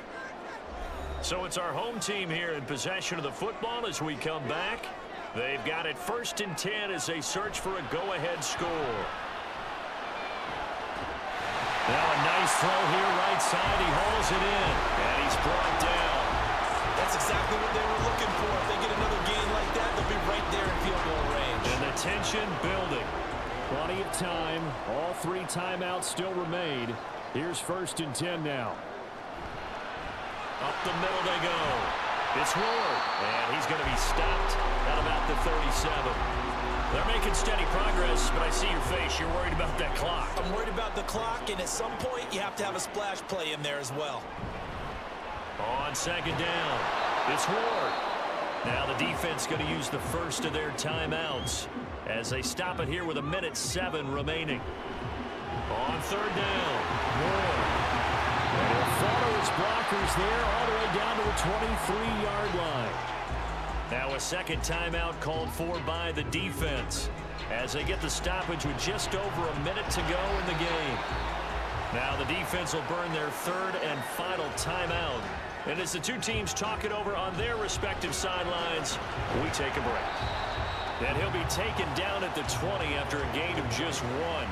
So it's our home team here in possession of the football as we come back. They've got it 1st and 10 as they search for a go-ahead score. Now a nice throw here right side. He hauls it in, and he's brought down. That's exactly what they were looking for. If they get another gain like that, they'll be right there in field goal range. And the tension building. Plenty of time. All 3 timeouts still remain. Here's 1st and 10 now. Up the middle they go. It's Ward, and he's going to be stopped at about the 37. They're making steady progress, but I see your face. You're worried about that clock. I'm worried about the clock, and at some point, you have to have a splash play in there as well. On second down, it's Ward. Now the defense going to use the first of their timeouts as they stop it here with 1:07 remaining. On third down, Ward. And he'll follow his blockers there all the way down to the 23-yard line. Now a second timeout called for by the defense as they get the stoppage with just over a minute to go in the game. Now the defense will burn their third and final timeout. And as the two teams talk it over on their respective sidelines, we take a break. And he'll be taken down at the 20 after a gain of just one.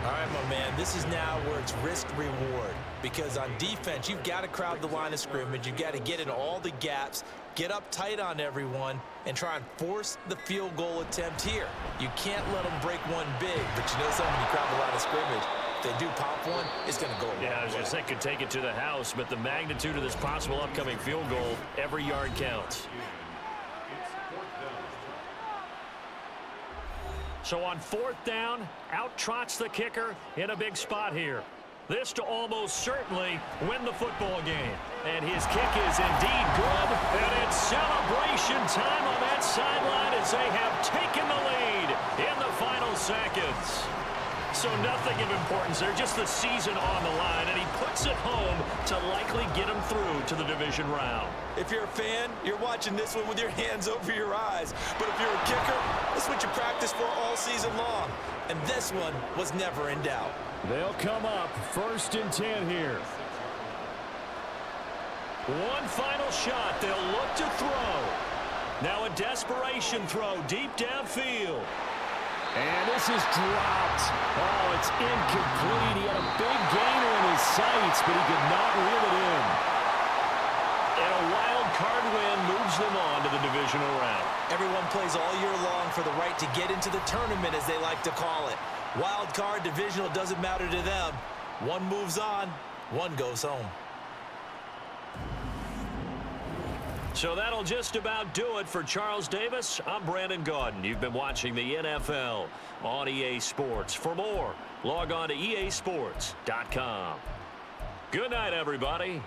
All right, my man, this is now where it's risk-reward. Because on defense, you've got to crowd the line of scrimmage. You've got to get in all the gaps, get up tight on everyone, and try and force the field goal attempt here. You can't let them break one big, but you know something, when you crowd the line of scrimmage, if they do pop one, it's going to go a long way. Yeah, I was just thinking take it to the house, but the magnitude of this possible upcoming field goal, every yard counts. So on fourth down, out trots the kicker in a big spot here. This to almost certainly win the football game. And his kick is indeed good. And it's celebration time on that sideline as they have taken the lead in the final seconds. So nothing of importance there, just the season on the line. And he puts it home to likely get him through to the division round. If you're a fan, you're watching this one with your hands over your eyes. But if you're a kicker, this is what you practice for all season long. And this one was never in doubt. They'll come up 1st and 10 here. One final shot. They'll look to throw. Now a desperation throw deep downfield. And this is dropped. Oh, it's incomplete. He had a big gainer in his sights, but he could not reel it in. And a wild card win moves them on to the divisional round. Everyone plays all year long for the right to get into the tournament, as they like to call it. Wild card, divisional, doesn't matter to them. One moves on, one goes home. So that'll just about do it for Charles Davis. I'm Brandon Gaudin. You've been watching the NFL on EA Sports. For more, log on to easports.com. Good night, everybody.